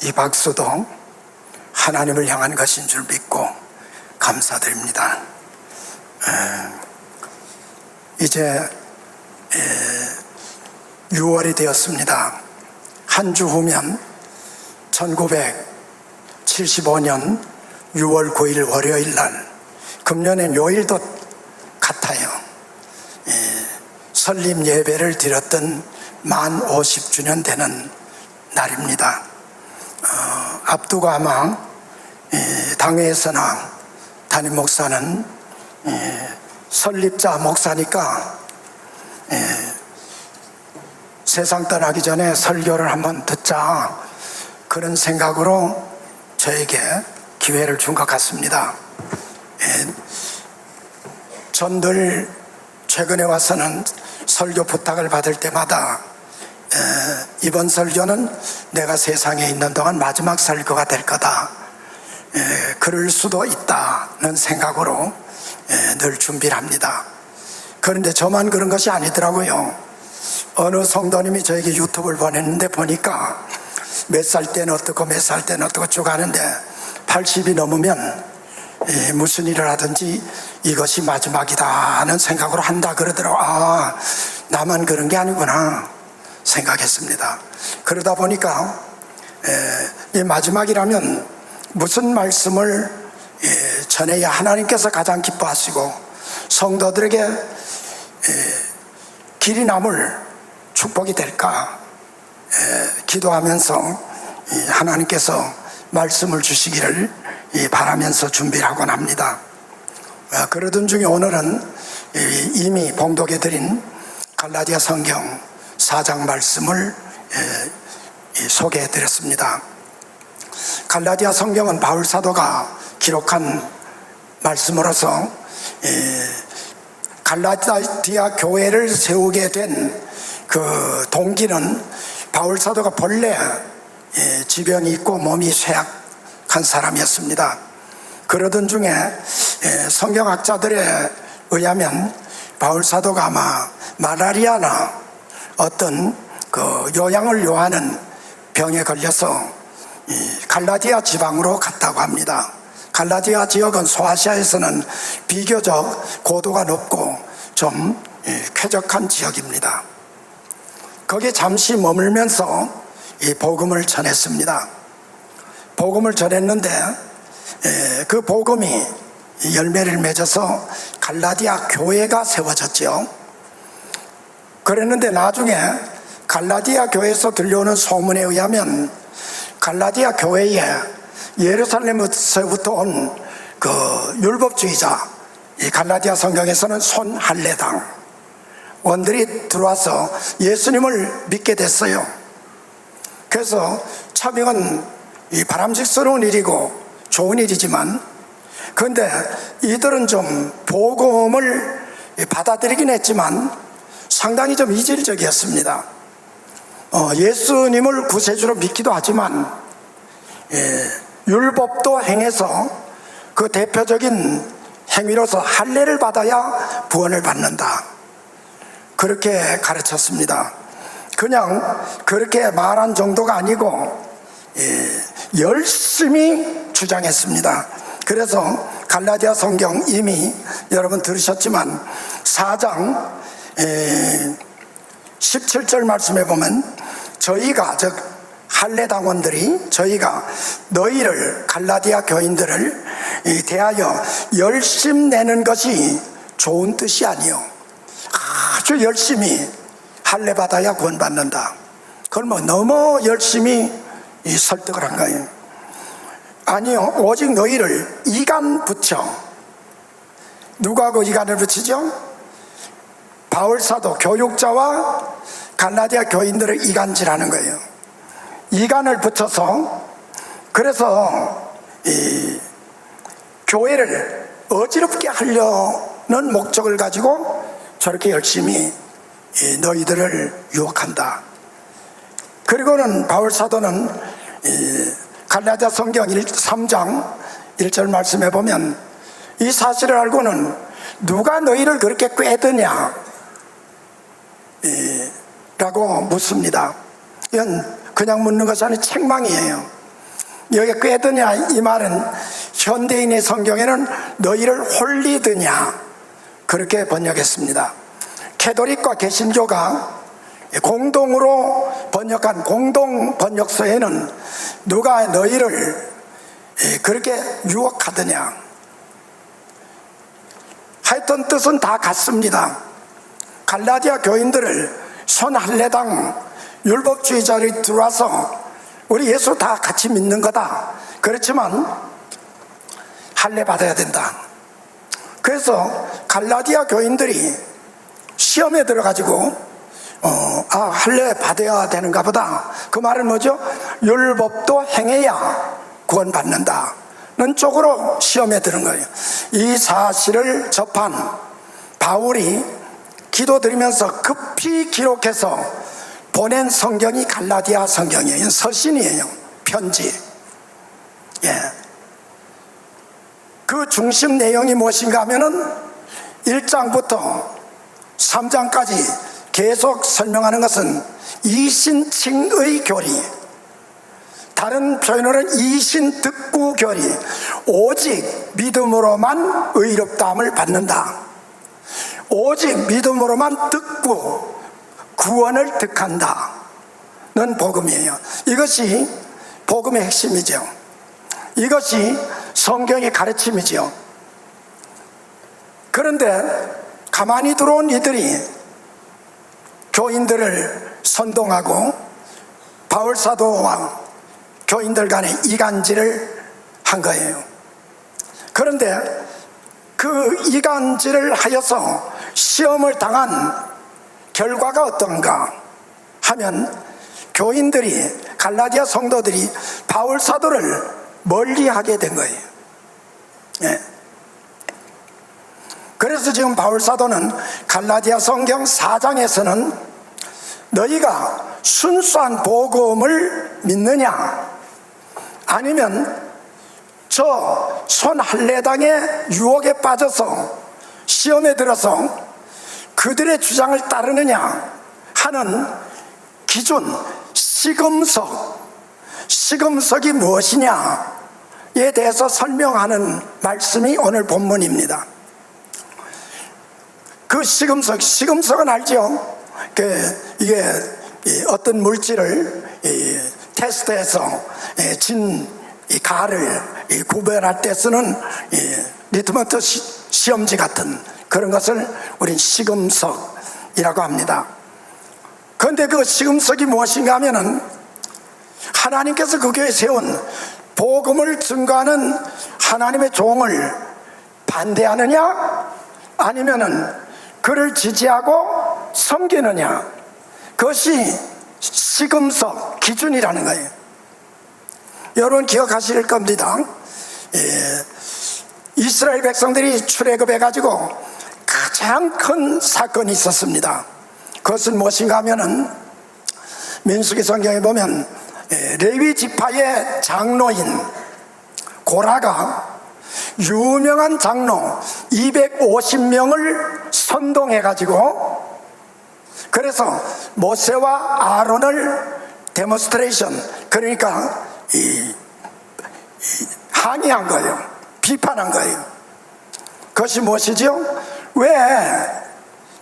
이 박수도 하나님을 향한 것인 줄 믿고 감사드립니다. 이제 6월이 되었습니다. 한 주 후면 1975년 6월 9일 월요일 날, 금년엔 요일도 같아요. 설립 예배를 드렸던 만 50주년 되는 날입니다. 앞두고 아마 당회에서나 담임 목사는 설립자 목사니까 세상 떠나기 전에 설교를 한번 듣자, 그런 생각으로 저에게 기회를 준 것 같습니다. 전 늘 최근에 와서는 설교 부탁을 받을 때마다 이번 설교는 내가 세상에 있는 동안 마지막 설교가 될 거다, 그럴 수도 있다는 생각으로 늘 준비를 합니다. 그런데 저만 그런 것이 아니더라고요. 어느 성도님이 저에게 유튜브를 보냈는데 보니까 몇 살 때는 어떻고 몇 살 때는 어떻고 쭉 하는데 80이 넘으면 무슨 일을 하든지 이것이 마지막이다 하는 생각으로 한다 그러더라고요. 아, 나만 그런 게 아니구나 생각했습니다. 그러다 보니까 이 마지막이라면 무슨 말씀을 전해야 하나님께서 가장 기뻐하시고 성도들에게 길이 남을 축복이 될까 기도하면서 하나님께서 말씀을 주시기를 바라면서 준비를 하곤 합니다. 그러던 중에 오늘은 이미 봉독해 드린 갈라디아 성경 4장 말씀을 소개해 드렸습니다. 갈라디아 성경은 바울 사도가 기록한 말씀으로서 갈라디아 교회를 세우게 된 그 동기는 바울 사도가 본래 지병이 있고 몸이 쇠약한 사람이었습니다. 그러던 중에 성경학자들에 의하면 바울 사도가 아마 말라리아나 어떤 그 요양을 요하는 병에 걸려서 갈라디아 지방으로 갔다고 합니다. 갈라디아 지역은 소아시아에서는 비교적 고도가 높고 좀 쾌적한 지역입니다. 거기에 잠시 머물면서 이 복음을 전했습니다. 복음을 전했는데 그 복음이 열매를 맺어서 갈라디아 교회가 세워졌죠. 그랬는데 나중에 갈라디아 교회에서 들려오는 소문에 의하면 갈라디아 교회에 예루살렘에서부터 온 그 율법주의자, 이 갈라디아 성경에서는 손할례당 원들이 들어와서 예수님을 믿게 됐어요. 그래서 참 이건 바람직스러운 일이고 좋은 일이지만, 그런데 이들은 좀 복음을 받아들이긴 했지만 상당히 좀 이질적이었습니다. 예수님을 구세주로 믿기도 하지만 율법도 행해서 그 대표적인 행위로서 할례를 받아야 구원을 받는다, 그렇게 가르쳤습니다. 그냥 그렇게 말한 정도가 아니고 열심히 주장했습니다. 그래서 갈라디아 성경 이미 여러분 들으셨지만 4장 17절 말씀에 보면 저희가, 즉 할례당원들이 저희가 너희를, 갈라디아 교인들을 대하여 열심내는 것이 좋은 뜻이 아니요, 아주 열심히 할례 받아야 구원받는다, 그걸 뭐 너무 열심히 설득을 한 거예요. 아니요, 오직 너희를 이간 붙여. 누가 그 이간을 붙이죠? 바울 사도 교육자와 갈라디아 교인들을 이간질하는 거예요. 이간을 붙여서, 그래서 이 교회를 어지럽게 하려는 목적을 가지고 저렇게 열심히 너희들을 유혹한다. 그리고는 바울 사도는 갈라디아 성경 3장 1절 말씀해 보면 이 사실을 알고는 누가 너희를 그렇게 꾀드냐 라고 묻습니다. 이건 그냥 묻는 것이 아니라 책망이에요. 여기 꿰드냐 이 말은 현대인의 성경에는 너희를 홀리드냐 그렇게 번역했습니다. 캐톨릭과 개신교가 공동으로 번역한 공동 번역서에는 누가 너희를 그렇게 유혹하더냐, 하여튼 뜻은 다 같습니다. 갈라디아 교인들을 손할례당 율법주의자들이 들어와서 우리 예수 다 같이 믿는 거다, 그렇지만 할례 받아야 된다. 그래서 갈라디아 교인들이 시험에 들어가지고 할례 받아야 되는가 보다. 그 말은 뭐죠? 율법도 행해야 구원받는다는 쪽으로 시험에 들은 거예요. 이 사실을 접한 바울이 기도드리면서 급히 기록해서 보낸 성경이 갈라디아 성경이에요. 서신이에요. 편지. 그 중심 내용이 무엇인가 하면은 1장부터 3장까지 계속 설명하는 것은 이신칭의 교리, 다른 표현으로는 이신득구 교리, 오직 믿음으로만 의롭다함을 받는다, 오직 믿음으로만 득구, 구원을 득한다는 복음이에요. 이것이 복음의 핵심이죠. 이것이 성경의 가르침이죠. 그런데 가만히 들어온 이들이 교인들을 선동하고 바울 사도와 교인들 간에 이간질을 한 거예요. 그런데 그 이간질을 하여서 시험을 당한 결과가 어떤가 하면 교인들이, 갈라디아 성도들이 바울 사도를 멀리하게 된 거예요. 그래서 지금 바울 사도는 갈라디아 성경 4장에서는 너희가 순수한 복음을 믿느냐, 아니면 저 손할례당의 유혹에 빠져서 시험에 들어서 그들의 주장을 따르느냐 하는 기준, 시금석이 무엇이냐에 대해서 설명하는 말씀이 오늘 본문입니다. 그 시금석은 알죠? 이게 어떤 물질을 테스트해서 진 가를 구별할 때 쓰는 리트머스 시험지 같은 그런 것을 우린 시금석이라고 합니다. 그런데 그 시금석이 무엇인가 하면은 하나님께서 그 교회에 세운 복음을 증거하는 하나님의 종을 반대하느냐, 아니면은 그를 지지하고 섬기느냐, 그것이 시금석 기준이라는 거예요. 여러분 기억하실 겁니다. 이스라엘 백성들이 출애굽해가지고 가장 큰 사건이 있었습니다. 그것은 무엇인가 하면은 민수기 성경에 보면 레위 지파의 장로인 고라가 유명한 장로 250명을 선동해가지고, 그래서 모세와 아론을 데몬스트레이션, 그러니까 항의한 거예요. 비판한 거예요. 그것이 무엇이죠? 왜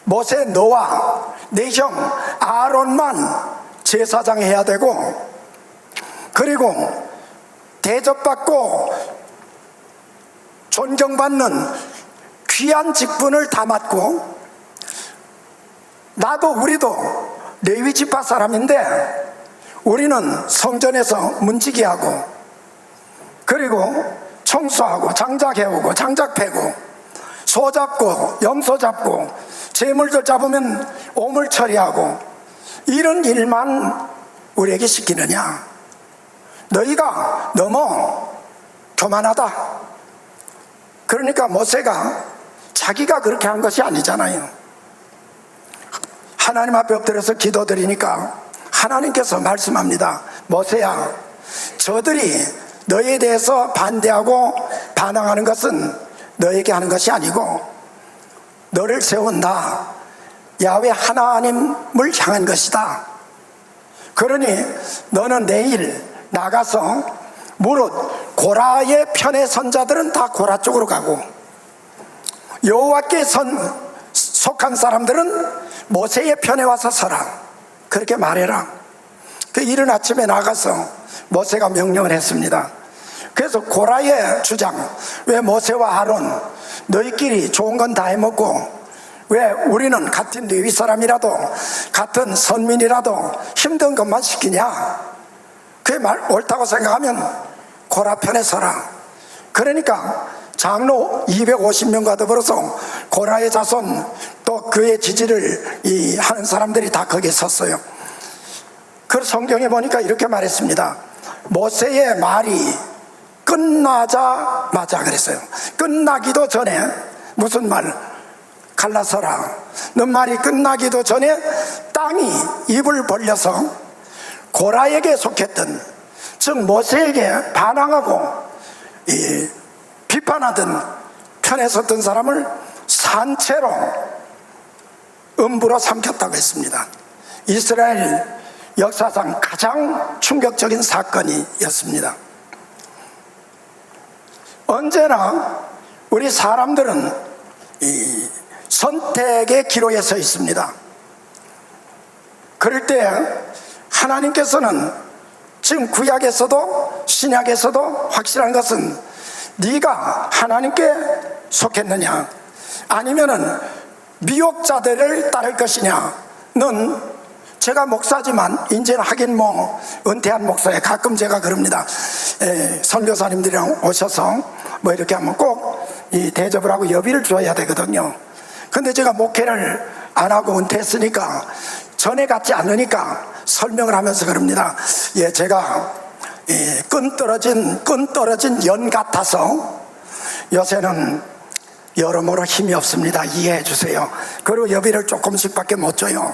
모세 너와 내 형 아론만 제사장 해야 되고, 그리고 대접받고 존경받는 귀한 직분을 다 맡고, 나도 우리도 레위 지파 사람인데 우리는 성전에서 문지기하고, 그리고 청소하고 장작 해오고 장작 패고 소 잡고 염소 잡고 재물들 잡으면 오물 처리하고 이런 일만 우리에게 시키느냐? 너희가 너무 교만하다. 그러니까 모세가 자기가 그렇게 한 것이 아니잖아요. 하나님 앞에 엎드려서 기도드리니까 하나님께서 말씀합니다. 모세야, 저들이 너희에 대해서 반대하고 반항하는 것은 너에게 하는 것이 아니고 너를 세운 나 야훼 하나님을 향한 것이다. 그러니 너는 내일 나가서 무릇 고라의 편에 선 자들은 다 고라 쪽으로 가고 여호와께 속한 사람들은 모세의 편에 와서 서라, 그렇게 말해라. 그 이른 아침에 나가서 모세가 명령을 했습니다. 그래서 고라의 주장, 왜 모세와 아론 너희끼리 좋은 건 다 해먹고 왜 우리는 같은 레위 사람이라도 같은 선민이라도 힘든 것만 시키냐, 그게 옳다고 생각하면 고라 편에 서라. 그러니까 장로 250명과 더불어서 고라의 자손 또 그의 지지를 하는 사람들이 다 거기에 섰어요. 그 성경에 보니까 이렇게 말했습니다. 모세의 말이 끝나자마자 그랬어요. 끝나기도 전에 무슨 말? 갈라서라. 너 말이 끝나기도 전에 땅이 입을 벌려서 고라에게 속했던, 즉 모세에게 반항하고 비판하던 편에 섰던 사람을 산채로 음부로 삼켰다고 했습니다. 이스라엘 역사상 가장 충격적인 사건이었습니다. 언제나 우리 사람들은 이 선택의 기로에 서 있습니다. 그럴 때 하나님께서는 지금 구약에서도 신약에서도 확실한 것은 네가 하나님께 속했느냐 아니면은 미혹자들을 따를 것이냐. 넌, 제가 목사지만 이제는 하긴 뭐 은퇴한 목사에 가끔 제가 그럽니다. 선교사님들이랑 오셔서 뭐 이렇게 하면 꼭 이 대접을 하고 여비를 줘야 되거든요. 근데 제가 목회를 안 하고 은퇴했으니까 전에 같지 않으니까 설명을 하면서 그럽니다. 제가 끈 떨어진 연 같아서 요새는 여러모로 힘이 없습니다. 이해해 주세요. 그리고 여비를 조금씩밖에 못 줘요.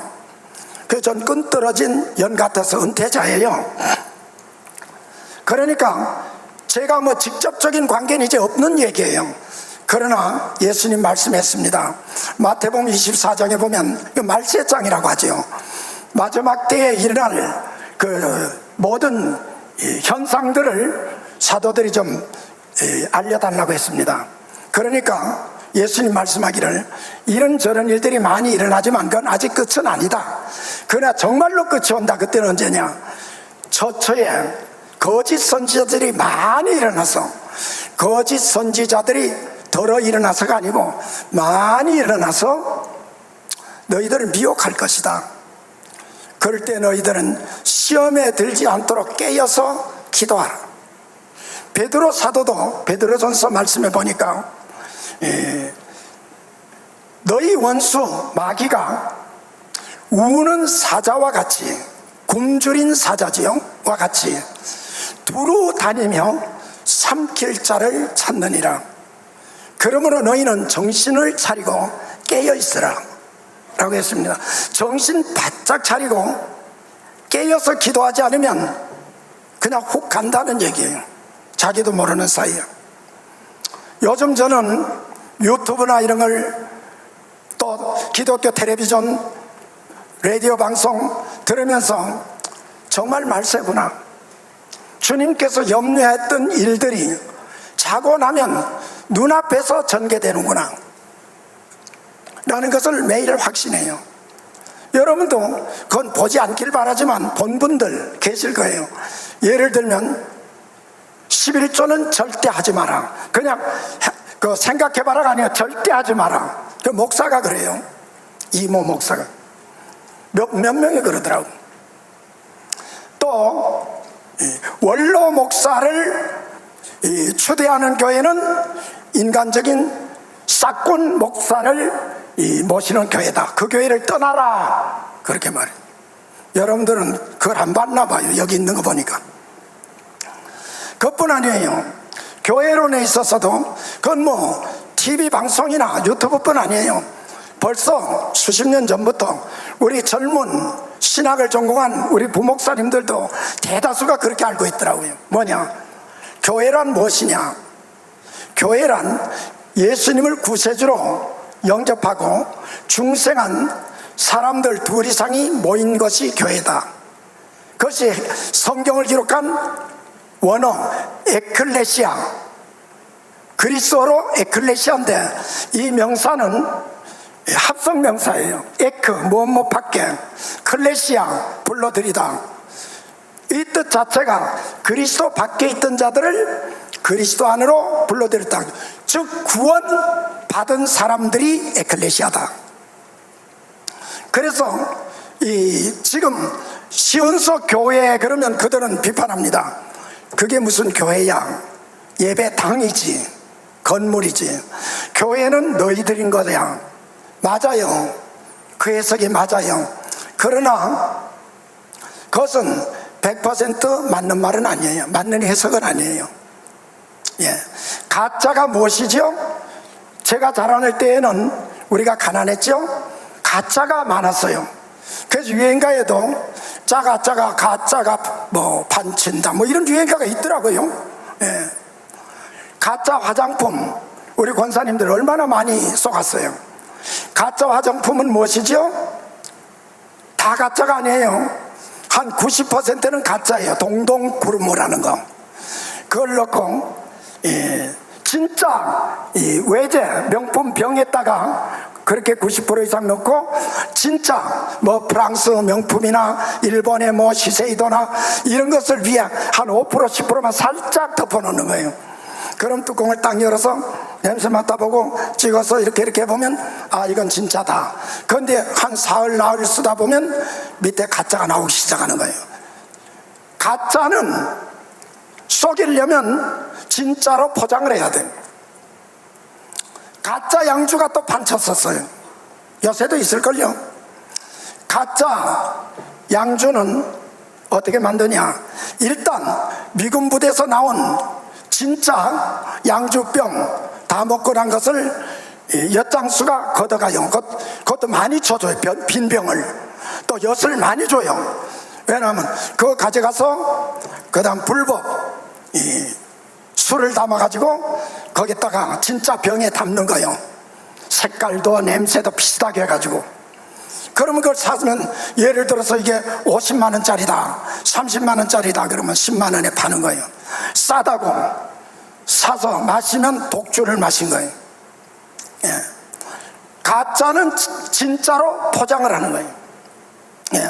그래서 전 끈 떨어진 연 같아서 은퇴자예요. 그러니까 제가 뭐 직접적인 관계는 이제 없는 얘기예요. 그러나 예수님 말씀했습니다. 마태복음 24장에 보면 말세장이라고 하죠. 마지막 때에 일어날 그 모든 현상들을 사도들이 좀 알려달라고 했습니다. 그러니까 예수님 말씀하기를 이런저런 일들이 많이 일어나지만 그건 아직 끝은 아니다. 그러나 정말로 끝이 온다. 그때는 언제냐? 처처에 거짓 선지자들이 많이 일어나서, 거짓 선지자들이 덜어 일어나서가 아니고 많이 일어나서 너희들을 미혹할 것이다. 그럴 때 너희들은 시험에 들지 않도록 깨어서 기도하라. 베드로 사도도 베드로전서 말씀해 보니까 너희 원수 마귀가 우는 사자와 같이, 굶주린 사자지요 와 같이 두루 다니며 삼킬 자를 찾느니라. 그러므로 너희는 정신을 차리고 깨어 있으라 라고 했습니다. 정신 바짝 차리고 깨어서 기도하지 않으면 그냥 훅 간다는 얘기예요. 자기도 모르는 사이에. 요즘 저는 유튜브나 이런 걸, 또 기독교 텔레비전 라디오 방송 들으면서 정말 말세구나, 주님께서 염려했던 일들이 자고 나면 눈앞에서 전개되는구나 라는 것을 매일 확신해요. 여러분도 그건 보지 않길 바라지만 본 분들 계실 거예요. 예를 들면 11조는 절대 하지 마라, 그냥 그 생각해봐라가 아니라 절대 하지 마라. 그 목사가 그래요. 이모 목사가 몇 명이 그러더라고. 또 원로 목사를 추대하는 교회는 인간적인 싹군 목사를 모시는 교회다. 그 교회를 떠나라, 그렇게 말해요. 여러분들은 그걸 안 봤나 봐요. 여기 있는 거 보니까. 그뿐 아니에요. 교회론에 있어서도 그건 뭐 TV 방송이나 유튜브뿐 아니에요. 벌써 수십 년 전부터 우리 젊은 신학을 전공한 우리 부목사님들도 대다수가 그렇게 알고 있더라고요. 뭐냐? 교회란 무엇이냐? 교회란 예수님을 구세주로 영접하고 중생한 사람들 둘 이상이 모인 것이 교회다. 그것이 성경을 기록한 원어 에클레시아, 그리스어로 에클레시아인데 이 명사는 합성 명사예요. 에크 무엇 밖에, 클레시아 불러들이다. 이 뜻 자체가 그리스도 밖에 있던 자들을 그리스도 안으로 불러들였다. 즉 구원 받은 사람들이 에클레시아다. 그래서 지금 시온서 교회 그러면 그들은 비판합니다. 그게 무슨 교회야? 예배당이지, 건물이지. 교회는 너희들인 거야. 맞아요. 그 해석이 맞아요. 그러나 그것은 100% 맞는 말은 아니에요. 맞는 해석은 아니에요. 예. 가짜가 무엇이죠? 제가 자라날 때에는 우리가 가난했죠? 가짜가 많았어요. 그래서 유행가에도 가짜가 뭐 반친다 뭐 이런 유행가가 있더라고요. 예. 가짜 화장품 우리 권사님들 얼마나 많이 쏘갔어요. 가짜 화장품은 무엇이죠? 다 가짜가 아니에요. 한 90%는 가짜예요. 동동구르모라는 거. 그걸 넣고 진짜 외제 명품 병에다가 그렇게 90% 이상 넣고 진짜 뭐 프랑스 명품이나 일본의 뭐 시세이도나 이런 것을 위해 한 5% 10%만 살짝 덮어놓는 거예요. 그럼 뚜껑을 딱 열어서 냄새 맡아보고 찍어서 이렇게 해보면 아 이건 진짜다. 그런데 한 사흘 나흘 쓰다 보면 밑에 가짜가 나오기 시작하는 거예요. 가짜는 속이려면 진짜로 포장을 해야 돼요. 가짜 양주가 또 판쳤었어요. 요새도 있을걸요. 가짜 양주는 어떻게 만드냐? 일단 미군 부대에서 나온 진짜 양주병 다 먹고 난 것을 엿장수가 걷어가요. 그것도 많이 줘줘요. 빈 병을. 또 엿을 많이 줘요. 왜냐하면 그거 가져가서 그 다음 불법 술을 담아가지고 거기다가 진짜 병에 담는 거예요. 색깔도 냄새도 비슷하게 해가지고. 그러면 그걸 사면 예를 들어서 이게 50만 원짜리다 30만 원짜리다 그러면 10만 원에 파는 거예요. 싸다고 사서 마시면 독주를 마신 거예요. 예. 가짜는 진짜로 포장을 하는 거예요. 예.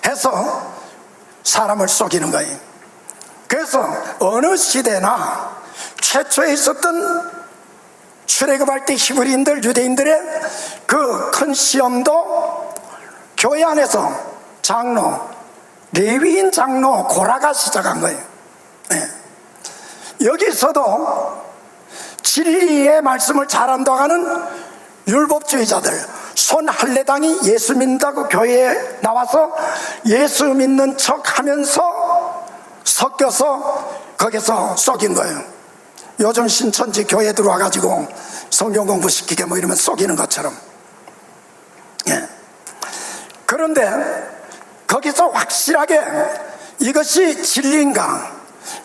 해서 사람을 속이는 거예요. 그래서 어느 시대나 최초에 있었던 출애굽할 때 히브리인들 유대인들의 그 큰 시험도 교회 안에서 장로, 레위인 장로 고라가 시작한 거예요. 네. 여기서도 진리의 말씀을 잘한다고 하는 율법주의자들, 손할례당이 예수 믿는다고 교회에 나와서 예수 믿는 척 하면서 섞여서 거기서 속인 거예요. 요즘 신천지 교회 들어와가지고 성경 공부 시키게 뭐 이러면 속이는 것처럼. 예. 그런데 거기서 확실하게 이것이 진리인가,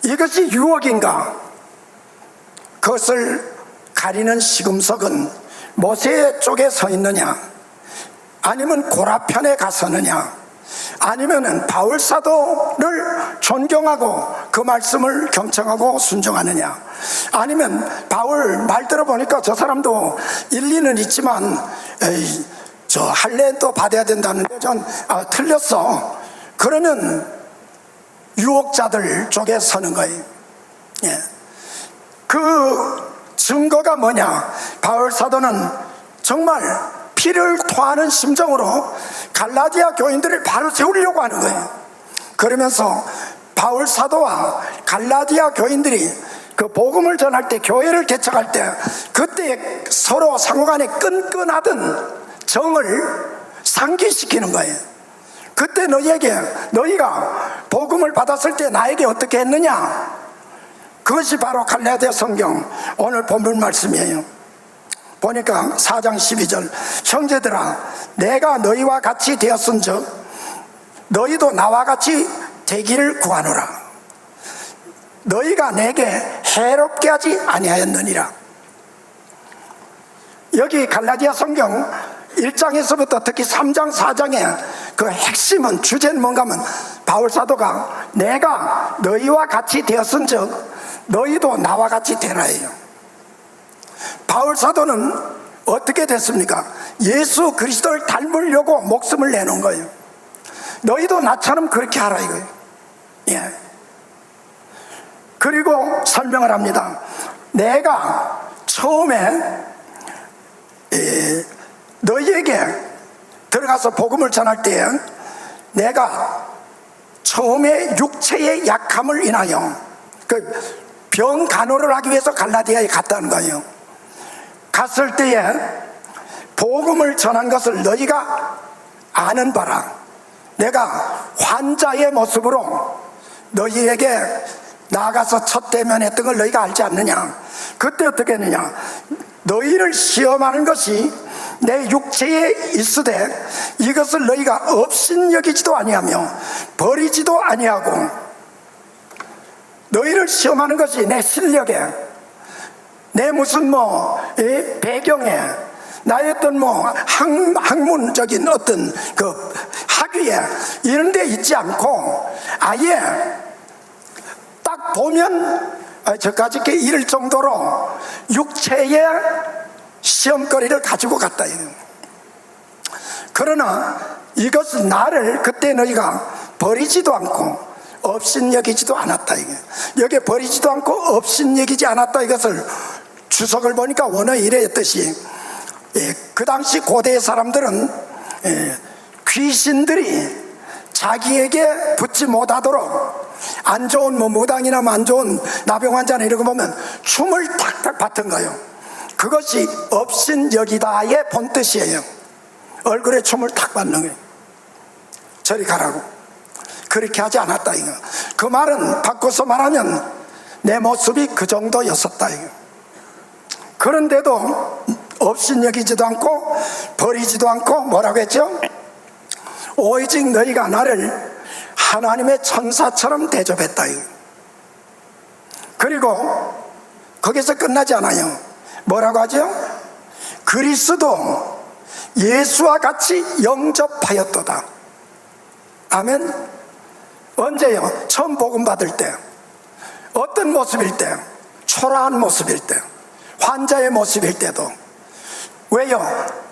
이것이 유혹인가, 그것을 가리는 시금석은 모세 쪽에 서 있느냐, 아니면 고라편에 가서느냐, 아니면은 바울 사도를 존경하고 그 말씀을 경청하고 순종하느냐, 아니면 바울 말 들어보니까 저 사람도 일리는 있지만 저 할례도 받아야 된다는데 전 틀렸어. 그러면 유혹자들 쪽에 서는 거예요. 예. 그 증거가 뭐냐? 바울 사도는 정말 피를 토하는 심정으로 갈라디아 교인들을 바로 세우려고 하는 거예요. 그러면서 바울 사도와 갈라디아 교인들이 그 복음을 전할 때, 교회를 개척할 때, 그때 서로 상호간에 끈끈하던 정을 상기시키는 거예요. 그때 너희가 복음을 받았을 때 나에게 어떻게 했느냐? 그것이 바로 갈라디아 성경 오늘 본문 말씀이에요. 보니까 4장 12절, 형제들아 내가 너희와 같이 되었은즉 너희도 나와 같이 되기를 구하노라. 너희가 내게 해롭게 하지 아니하였느니라. 여기 갈라디아 성경 1장에서부터 특히 3장 4장의 그 핵심은, 주제는 뭔가 하면 바울 사도가 내가 너희와 같이 되었은즉 너희도 나와 같이 되라예요. 바울 사도는 어떻게 됐습니까? 예수 그리스도를 닮으려고 목숨을 내놓은 거예요. 너희도 나처럼 그렇게 하라 이거예요. 예. 그리고 설명을 합니다. 내가 처음에 너희에게 들어가서 복음을 전할 때 내가 처음에 육체의 약함을 인하여 그 병 간호를 하기 위해서 갈라디아에 갔다는 거예요. 갔을 때에 복음을 전한 것을 너희가 아는 바라. 내가 환자의 모습으로 너희에게 나가서 첫 대면했던 걸 너희가 알지 않느냐. 그때 어떻게 했느냐. 너희를 시험하는 것이 내 육체에 있으되 이것을 너희가 업신여기지도 아니하며 버리지도 아니하고, 너희를 시험하는 것이 내 실력에, 내 무슨 배경에, 나의 어떤 학문적인 어떤 그 학위에 이런 데 있지 않고 아예 딱 보면 저까지 이를 정도로 육체의 시험거리를 가지고 갔다. 그러나 이것은 나를 그때 너희가 버리지도 않고 업신여기지도 않았다. 여기 버리지도 않고 업신여기지 않았다. 이것을 주석을 보니까 원어에 이랬듯이, 그 당시 고대 사람들은 귀신들이 자기에게 붙지 못하도록 안 좋은 무당이나 안 좋은 나병 환자나 이런 거 보면 춤을 탁탁 받던 거예요. 그것이 업신여기다의 본뜻이에요. 얼굴에 춤을 탁 받는 거예요. 저리 가라고. 그렇게 하지 않았다 이거. 그 말은 바꿔서 말하면 내 모습이 그 정도였었다 이거. 그런데도 업신여기지도 않고 버리지도 않고 뭐라고 했죠? 오직 너희가 나를 하나님의 천사처럼 대접했다 이거. 그리고 거기서 끝나지 않아요. 뭐라고 하죠? 그리스도 예수와 같이 영접하였도다. 아멘. 언제요? 처음 복음 받을 때, 어떤 모습일 때? 초라한 모습일 때, 환자의 모습일 때도. 왜요?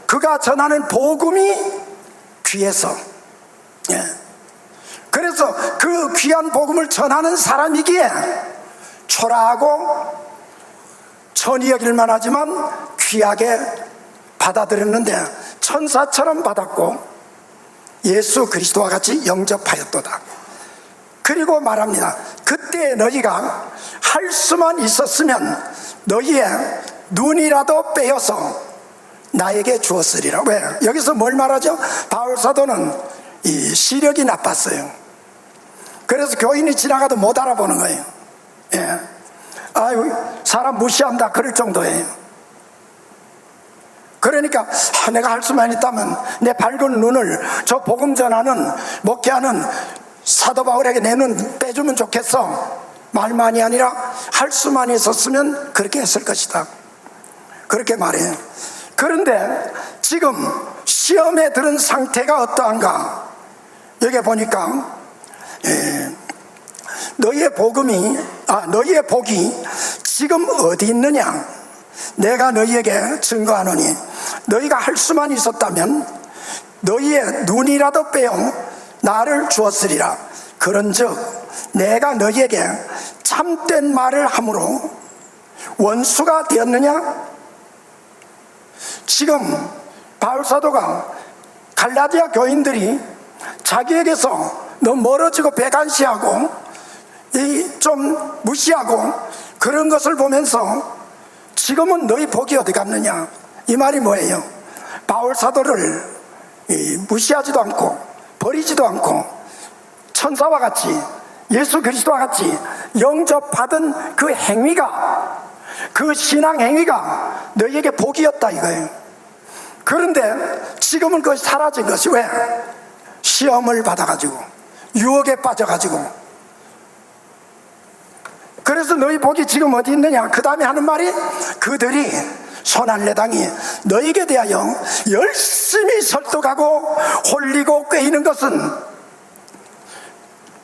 그가 전하는 복음이 귀해서. 예. 그래서 그 귀한 복음을 전하는 사람이기에 초라하고 천이 여길만 하지만 귀하게 받아들였는데 천사처럼 받았고 예수 그리스도와 같이 영접하였도다. 그리고 말합니다. 그때 너희가 할 수만 있었으면 너희의 눈이라도 빼어서 나에게 주었으리라. 왜? 여기서 뭘 말하죠? 바울 사도는 이 시력이 나빴어요. 그래서 교인이 지나가도 못 알아보는 거예요. 예. 아유, 사람 무시한다 그럴 정도예요. 그러니까 내가 할 수만 있다면 내 밝은 눈을 저 복음 전하는 목회하는 사도 바울에게 내 눈 빼주면 좋겠어. 말만이 아니라 할 수만 있었으면 그렇게 했을 것이다. 그렇게 말해요. 그런데 지금 시험에 들은 상태가 어떠한가? 여기 보니까 너희의 복이 지금 어디 있느냐? 내가 너희에게 증거하노니 너희가 할 수만 있었다면 너희의 눈이라도 빼어 나를 주었으리라. 그런즉 내가 너희에게 참된 말을 함으로 원수가 되었느냐? 지금 바울 사도가 갈라디아 교인들이 자기에게서 너무 멀어지고 배관시하고 좀 무시하고 그런 것을 보면서 지금은 너희 복이 어디 갔느냐? 이 말이 뭐예요? 바울 사도를 무시하지도 않고 버리지도 않고 천사와 같이 예수 그리스도와 같이 영접받은 그 행위가, 그 신앙 행위가 너희에게 복이었다 이거예요. 그런데 지금은 그것이 사라진 것이 왜? 시험을 받아가지고 유혹에 빠져가지고. 그래서 너희 복이 지금 어디 있느냐? 그 다음에 하는 말이 그들이 손할례당이 너에게 대하여 열심히 설득하고 홀리고 꾀이는 것은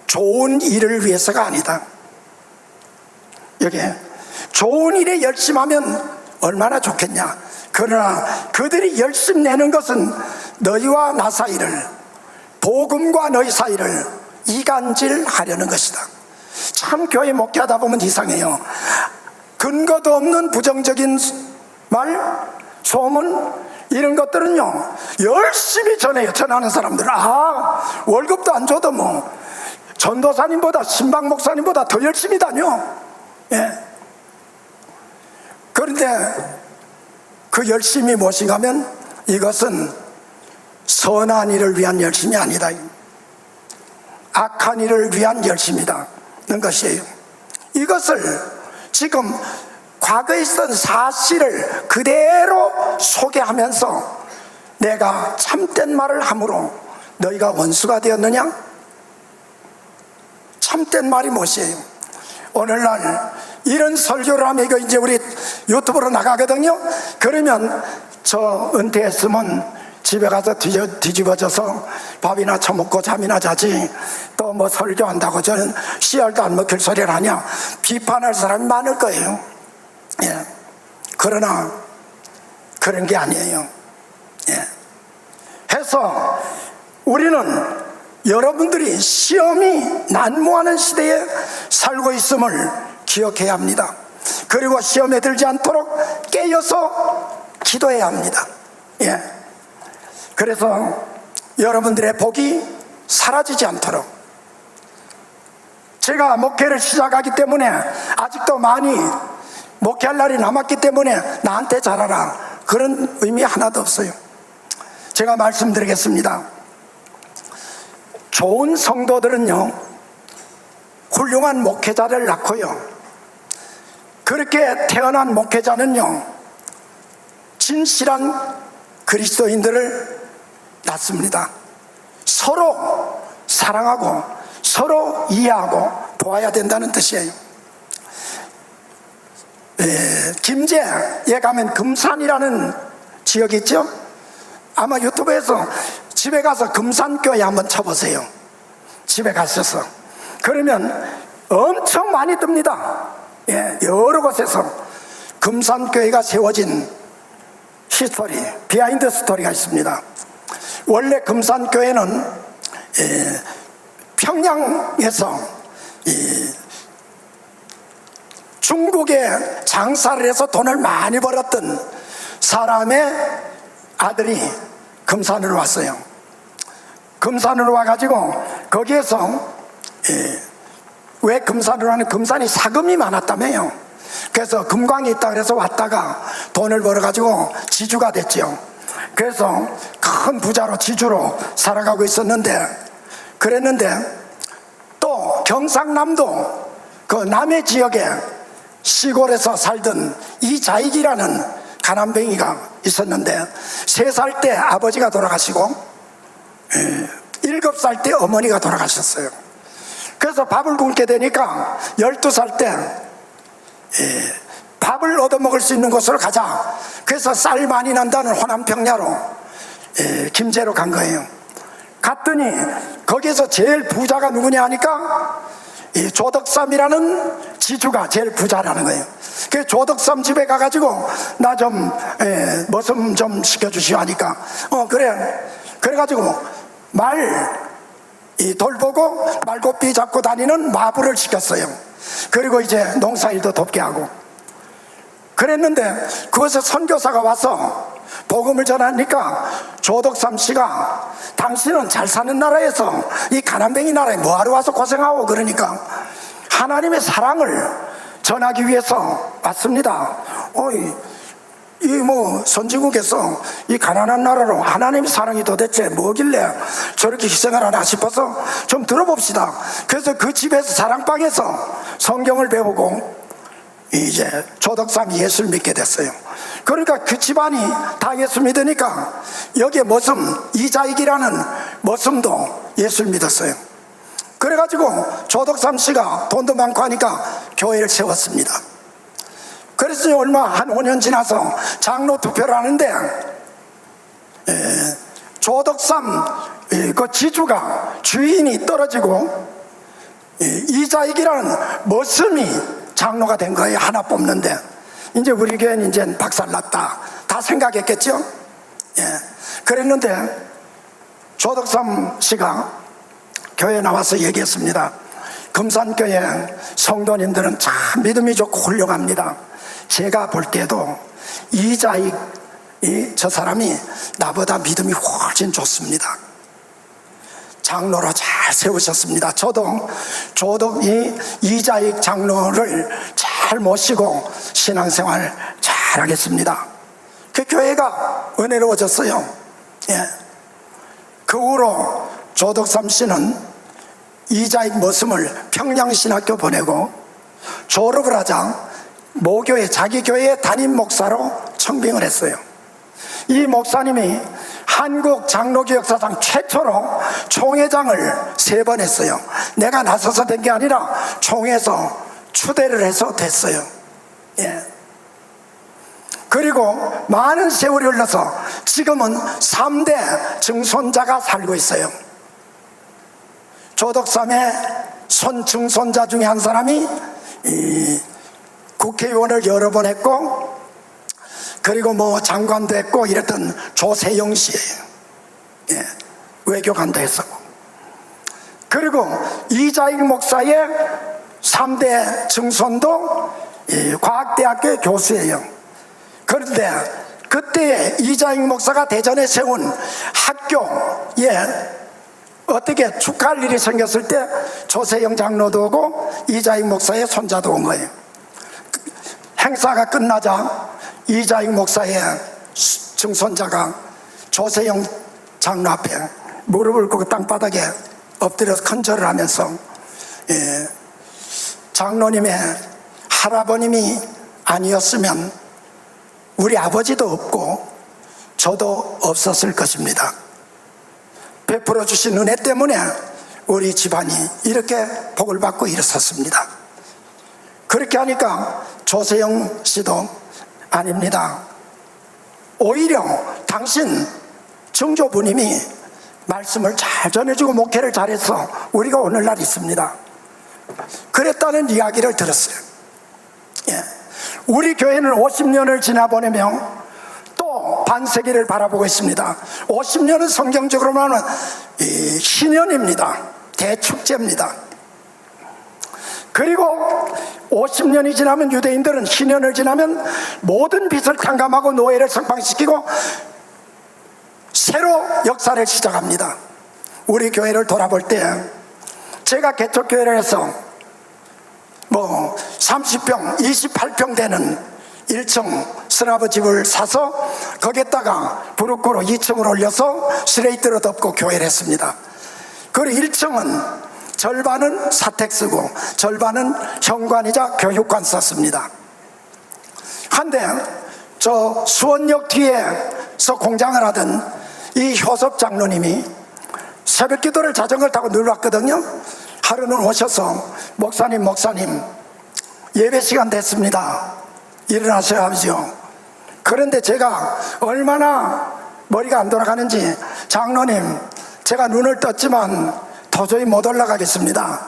좋은 일을 위해서가 아니다. 여기에 좋은 일에 열심하면 얼마나 좋겠냐. 그러나 그들이 열심 내는 것은 너희와 나 사이를, 복음과 너희 사이를 이간질하려는 것이다. 참 교회 목회하다 보면 이상해요. 근거도 없는 부정적인 말, 소문, 이런 것들은요 열심히 전해요. 전하는 사람들은 월급도 안 줘도 뭐 전도사님보다, 신방 목사님보다 더 열심히 다녀. 예. 그런데 그 열심이 무엇인가 하면 이것은 선한 일을 위한 열심이 아니다, 악한 일을 위한 열심이다 는 것이에요. 이것을 지금 과거에 있었던 사실을 그대로 소개하면서 내가 참된 말을 함으로 너희가 원수가 되었느냐? 참된 말이 무엇이에요? 오늘날 이런 설교를 하면 이거 이제 우리 유튜브로 나가거든요. 그러면 저 은퇴했으면 집에 가서 뒤집어져서 밥이나 처먹고 잠이나 자지, 또 뭐 설교한다고 저는 씨알도 안 먹힐 소리를 하냐, 비판할 사람이 많을 거예요. 예. 그러나 그런 게 아니에요. 예. 해서 우리는 여러분들이 시험이 난무하는 시대에 살고 있음을 기억해야 합니다. 그리고 시험에 들지 않도록 깨어서 기도해야 합니다. 예. 그래서 여러분들의 복이 사라지지 않도록, 제가 목회를 시작하기 때문에 아직도 많이 목회할 날이 남았기 때문에 나한테 잘하라, 그런 의미 하나도 없어요. 제가 말씀드리겠습니다. 좋은 성도들은요 훌륭한 목회자를 낳고요, 그렇게 태어난 목회자는요 진실한 그리스도인들을 낳습니다. 서로 사랑하고 서로 이해하고 도와야 된다는 뜻이에요. 김제에 가면 금산이라는 지역이 있죠. 아마 유튜브에서 집에 가서 금산교회 한번 쳐보세요. 집에 가셔서. 그러면 엄청 많이 뜹니다. 예, 여러 곳에서 금산교회가 세워진 히스토리, 비하인드 스토리가 있습니다. 원래 금산교회는 평양에서 중국에 장사를 해서 돈을 많이 벌었던 사람의 아들이 금산으로 왔어요. 금산으로 와가지고 거기에서 왜 금산으로 하는, 금산이 사금이 많았다며요. 그래서 금광이 있다 그래서 왔다가 돈을 벌어가지고 지주가 됐죠. 그래서 큰 부자로 지주로 살아가고 있었는데, 그랬는데 또 경상남도 그 남해 지역에 시골에서 살던 이자익이라는 가난뱅이가 있었는데, 3살 때 아버지가 돌아가시고 7살 때 어머니가 돌아가셨어요. 그래서 밥을 굶게 되니까 12살 때 밥을 얻어먹을 수 있는 곳으로 가자. 그래서 쌀 많이 난다는 호남평야로 김제로 간 거예요. 갔더니 거기에서 제일 부자가 누구냐 하니까 이 조덕삼이라는 지주가 제일 부자라는 거예요. 그래서 조덕삼 집에 가가지고 나 좀 머슴 좀 시켜주시오 하니까 그래. 그래가지고 돌보고 말고삐 잡고 다니는 마부를 시켰어요. 그리고 이제 농사일도 돕게 하고 그랬는데, 그것에 선교사가 와서 복음을 전하니까 조덕삼 씨가 당신은 잘 사는 나라에서 이 가난뱅이 나라에 뭐하러 와서 고생하고, 그러니까 하나님의 사랑을 전하기 위해서 왔습니다. 이 선진국에서 이 가난한 나라로 하나님의 사랑이 도대체 뭐길래 저렇게 희생을 하나 싶어서 좀 들어봅시다. 그래서 그 집에서 사랑방에서 성경을 배우고 이제 조덕삼이 예수를 믿게 됐어요. 그러니까 그 집안이 다 예수 믿으니까 여기에 머슴 이자익이라는 머슴도 예수를 믿었어요. 그래가지고 조덕삼 씨가 돈도 많고 하니까 교회를 세웠습니다. 그래서 얼마 한 5년 지나서 장로 투표를 하는데 조덕삼 그 지주가 주인이 떨어지고 이자익이라는 머슴이 장로가 된 거예요. 하나 뽑는데. 이제 우리 교회는 이제 박살났다. 다 생각했겠죠? 예. 그랬는데 조덕삼 씨가 교회에 나와서 얘기했습니다. 금산교회 성도님들은 참 믿음이 좋고 훌륭합니다. 제가 볼 때도 이자익 저 사람이 나보다 믿음이 훨씬 좋습니다. 장로로 잘 세우셨습니다. 저도 이자익 장로를 잘 모시고 신앙생활 잘 하겠습니다. 그 교회가 은혜로워졌어요. 예. 그 후로 조덕삼 씨는 이자익 머슴을 평양신학교 보내고 졸업을 하자 모교회 자기 교회의 담임 목사로 청빙을 했어요. 이 목사님이 한국 장로교 역사상 최초로 총회장을 3번 했어요. 내가 나서서 된 게 아니라 총회에서 추대를 해서 됐어요. 예. 그리고 많은 세월이 흘러서 지금은 3대 증손자가 살고 있어요. 조덕삼의 증손자 중에 한 사람이 국회의원을 여러 번 했고, 그리고 뭐 장관도 했고 이랬던 조세영 씨예요. 예, 외교관도 했었고. 그리고 이자익 목사의 3대 증손도 과학대학교 교수예요. 그런데 그때 이자익 목사가 대전에 세운 학교에 어떻게 축하할 일이 생겼을 때 조세영 장로도 오고 이자익 목사의 손자도 온 거예요. 행사가 끝나자 이자익 목사의 증손자가 조세영 장로 앞에 무릎을 꿇고 땅바닥에 엎드려서 큰절을 하면서 장로님의 할아버님이 아니었으면 우리 아버지도 없고 저도 없었을 것입니다. 베풀어 주신 은혜 때문에 우리 집안이 이렇게 복을 받고 일어섰습니다. 그렇게 하니까 조세영 씨도 아닙니다. 오히려 당신 증조부님이 말씀을 잘 전해주고 목회를 잘해서 우리가 오늘날 있습니다. 그랬다는 이야기를 들었어요. 예. 우리 교회는 50년을 지나보내며 또 반세기를 바라보고 있습니다. 50년은 성경적으로 말하면 신년입니다. 대축제입니다. 그리고 50년이 지나면 유대인들은 신년을 지나면 모든 빚을 탕감하고 노예를 석방시키고 새로 역사를 시작합니다. 우리 교회를 돌아볼 때 제가 개척교회를 해서 뭐 30평, 28평 되는 1층 스라브집을 사서 거기에다가 브로커로 2층을 올려서 슬레이트로 덮고 교회를 했습니다. 그리고 1층은 절반은 사택 쓰고 절반은 현관이자 교육관 썼습니다. 한데 저 수원역 뒤에서 공장을 하던 이 효섭 장로님이 새벽 기도를 자전거를 타고 늘 왔거든요. 하루는 오셔서 목사님 예배 시간 됐습니다. 일어나셔야 하죠. 그런데 제가 얼마나 머리가 안 돌아가는지 장로님 제가 눈을 떴지만 도저히 못 올라가겠습니다.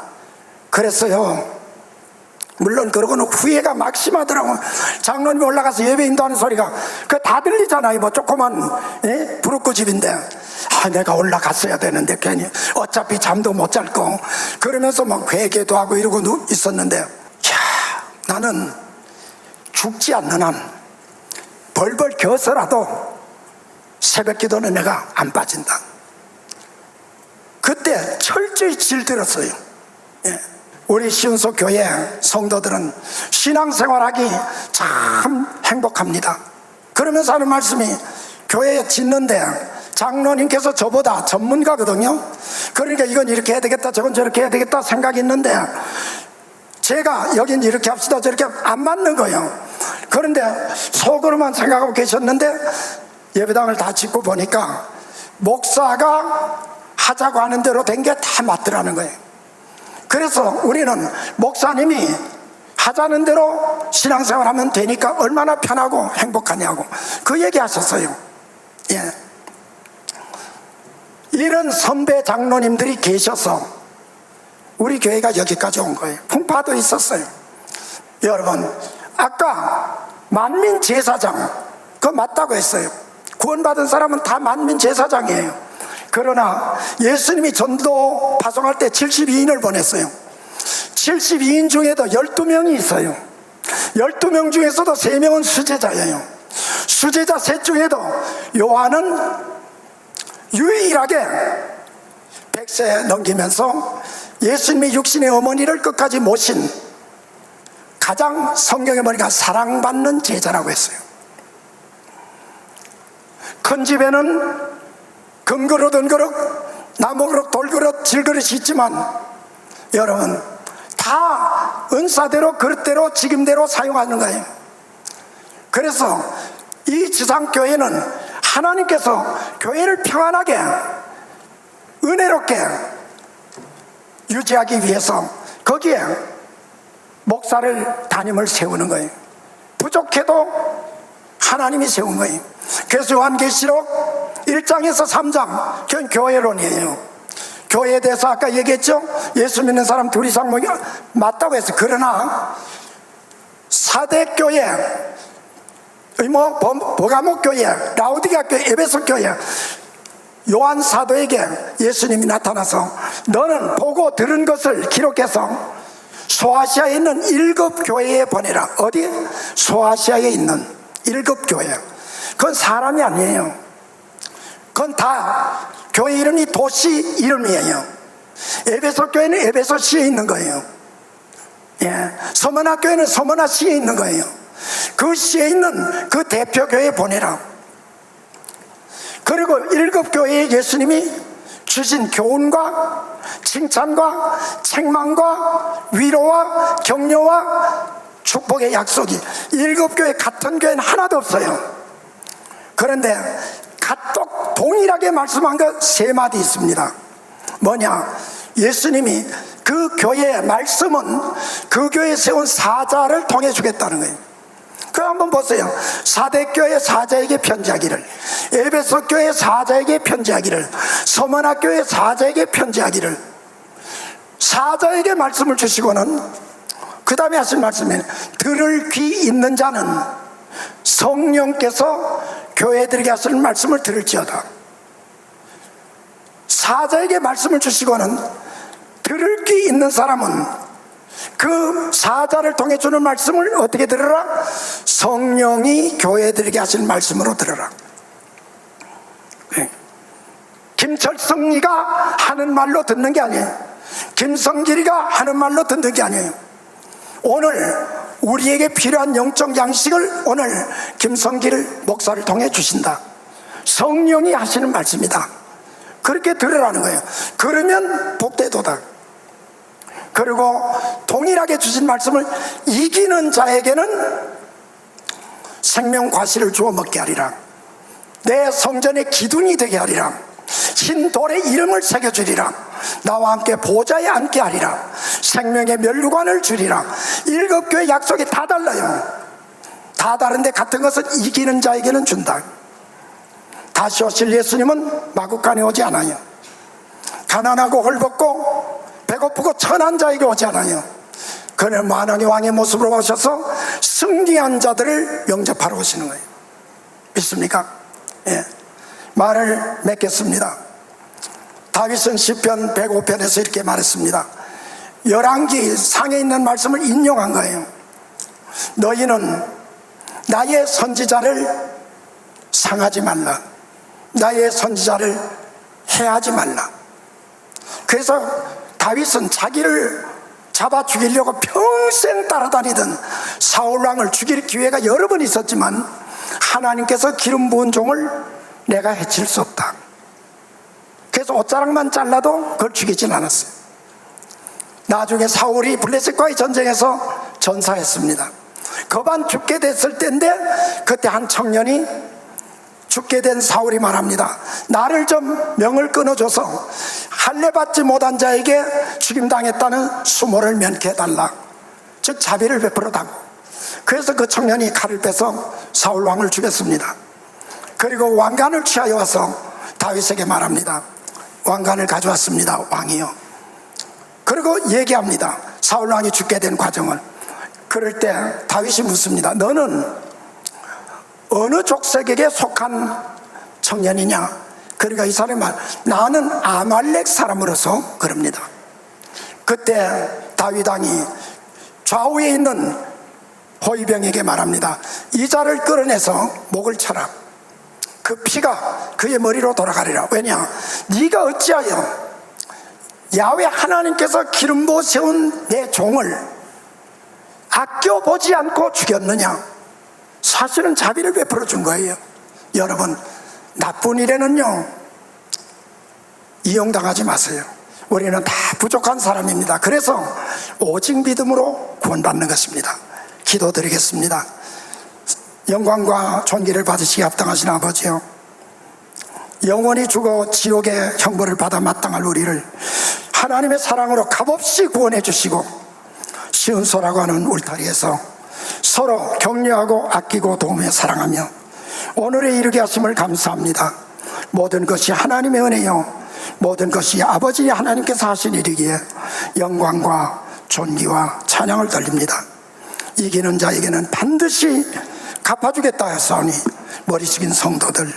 그랬어요. 물론 그러고는 후회가 막심하더라고요. 장로님이 올라가서 예배 인도하는 소리가 그 다 들리잖아요. 뭐 조그만 부르꾸집인데 내가 올라갔어야 되는데 괜히 어차피 잠도 못 잘 거 그러면서 막 회개도 하고 이러고 있었는데 나는 죽지 않는 한 벌벌 겨서라도 새벽 기도는 내가 안 빠진다. 그때 철저히 질들었어요. 예. 우리 시운소 교회 성도들은 신앙생활하기 참 행복합니다. 그러면서 하는 말씀이 교회에 짓는데 장로님께서 저보다 전문가거든요. 그러니까 이건 이렇게 해야 되겠다 저건 저렇게 해야 되겠다 생각이 있는데 제가 여긴 이렇게 합시다 저렇게 안 맞는 거예요. 그런데 속으로만 생각하고 계셨는데 예배당을 다 짓고 보니까 목사가 하자고 하는 대로 된 게 다 맞더라는 거예요. 그래서 우리는 목사님이 하자는 대로 신앙생활 하면 되니까 얼마나 편하고 행복하냐고 그 얘기 하셨어요. 예. 이런 선배 장로님들이 계셔서 우리 교회가 여기까지 온 거예요. 풍파도 있었어요. 여러분, 아까 만민 제사장 그거 맞다고 했어요. 구원받은 사람은 다 만민 제사장이에요. 그러나 예수님이 전도 파송할 때 72인을 보냈어요. 72인 중에도 12명이 있어요. 12명 중에서도 3명은 수제자예요. 수제자 셋 중에도 요한은 유일하게 100세 넘기면서 예수님의 육신의 어머니를 끝까지 모신 가장 성경에 보니까 사랑받는 제자라고 했어요. 큰 집에는 금그릇, 은그릇, 나무그릇, 돌그릇, 질그릇이 있지만 여러분 다 은사대로 그릇대로 직임대로 사용하는 거예요. 그래서 이 지상교회는 하나님께서 교회를 평안하게 은혜롭게 유지하기 위해서 거기에 목사를 담임을 세우는 거예요. 부족해도 하나님이 세운 거예요. 그래서 요한계시록 1장에서 3장 그건 교회론이에요. 교회에 대해서 아까 얘기했죠. 예수 믿는 사람 둘 이상 모이 맞다고 했어요. 그러나 사대교회, 버가모교회, 라오디게아교회, 에베소교회 요한 사도에게 예수님이 나타나서 너는 보고 들은 것을 기록해서 소아시아에 있는 7 교회에 보내라. 어디? 소아시아에 있는 7 교회. 그건 사람이 아니에요. 그건 다 교회 이름이 도시 이름이에요. 에베소 교회는 에베소시에 있는 거예요. 예. 서머나 교회는 서머나시에 있는 거예요. 그 시에 있는 그 대표 교회에 보내라. 그리고 7 교회에 예수님이 주신 교훈과 칭찬과 책망과 위로와 격려와 축복의 약속이 7 교회 같은 교회는 하나도 없어요. 그런데 같독 동일하게 말씀한 것 3마디 있습니다. 뭐냐? 예수님이 그 교회의 말씀은 그 교회에 세운 사자를 통해 주겠다는 거예요. 그 한번 보세요. 사대교회 사자에게 편지하기를, 에베소 교회 사자에게 편지하기를, 서머나 교회 사자에게 편지하기를, 사자에게 말씀을 주시고는 그 다음에 하신 말씀이 들을 귀 있는 자는 성령께서 교회들에게 하시는 말씀을 들을지어다. 사자에게 말씀을 주시고는 들을 귀 있는 사람은 그 사자를 통해 주는 말씀을 어떻게 들으라? 성령이 교회들에게 하시는 말씀으로 들으라. 김철성이가 하는 말로 듣는 게 아니에요. 김성길이가 하는 말로 듣는 게 아니에요. 오늘 우리에게 필요한 영적 양식을 오늘 김성길 목사를 통해 주신다. 성령이 하시는 말씀이다. 그렇게 들으라는 거예요. 그러면 복되도다. 그리고 동일하게 주신 말씀을 이기는 자에게는 생명과실을 주어 먹게 하리라. 내 성전의 기둥이 되게 하리라. 흰 돌에 이름을 새겨주리라. 나와 함께 보좌에 앉게 하리라. 생명의 면류관을 주리라. 7 교회 약속이 다 달라요. 다 다른데 같은 것은 이기는 자에게는 준다. 다시 오실 예수님은 마구간에 오지 않아요. 가난하고 헐벗고 배고프고 천한 자에게 오지 않아요. 그는 만왕의 왕의 모습으로 오셔서 승리한 자들을 영접하러 오시는 거예요. 믿습니까? 예. 말을 맺겠습니다. 다윗은 시편 105편에서 이렇게 말했습니다. 열왕기 상에 있는 말씀을 인용한 거예요. 너희는 나의 선지자를 상하지 말라. 나의 선지자를 해하지 말라. 그래서 다윗은 자기를 잡아 죽이려고 평생 따라다니던 사울왕을 죽일 기회가 여러 번 있었지만 하나님께서 기름 부은 종을 내가 해칠 수 없다. 그래서 옷자락만 잘라도 그걸 죽이진 않았어요. 나중에 사울이 블레셋과의 전쟁에서 전사했습니다. 거반 죽게 됐을 때인데 그때 한 청년이 죽게 된 사울이 말합니다. 나를 좀 명을 끊어줘서 할례 받지 못한 자에게 죽임당했다는 수모를 면케해달라. 즉 자비를 베풀어다고. 그래서 그 청년이 칼을 빼서 사울 왕을 죽였습니다. 그리고 왕관을 취하여 와서 다윗에게 말합니다. 왕관을 가져왔습니다. 왕이요. 그리고 얘기합니다. 사울 왕이 죽게 된 과정을. 그럴 때 다윗이 묻습니다. 너는 어느 족속에게 속한 청년이냐? 그러니까 이 사람이 나는 아말렉 사람으로서 그럽니다. 그때 다윗 왕이 좌우에 있는 호위병에게 말합니다. 이 자를 끌어내서 목을 쳐라. 그 피가 그의 머리로 돌아가리라. 왜냐? 네가 어찌하여 야훼 하나님께서 기름 부어 세운 내 종을 아껴보지 않고 죽였느냐? 사실은 자비를 베풀어 준 거예요. 여러분, 나쁜 일에는요 이용당하지 마세요. 우리는 다 부족한 사람입니다. 그래서 오직 믿음으로 구원받는 것입니다. 기도드리겠습니다. 영광과 존귀를 받으시기 합당하신 아버지요, 영원히 죽어 지옥의 형벌을 받아 마땅할 우리를 하나님의 사랑으로 값없이 구원해 주시고 시은소라고 하는 울타리에서 서로 격려하고 아끼고 도우며 사랑하며 오늘에 이르게 하심을 감사합니다. 모든 것이 하나님의 은혜요, 모든 것이 아버지 하나님께서 하신 일이기에 영광과 존귀와 찬양을 돌립니다. 이기는 자에게는 반드시 갚아주겠다 하사오니 머리 숙인 성도들,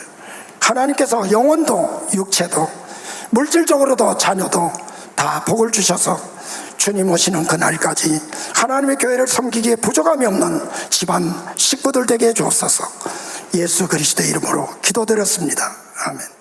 하나님께서 영혼도 육체도 물질적으로도 자녀도 다 복을 주셔서 주님 오시는 그날까지 하나님의 교회를 섬기기에 부족함이 없는 집안 식구들 되게 해주옵소서. 예수 그리스도의 이름으로 기도드렸습니다. 아멘.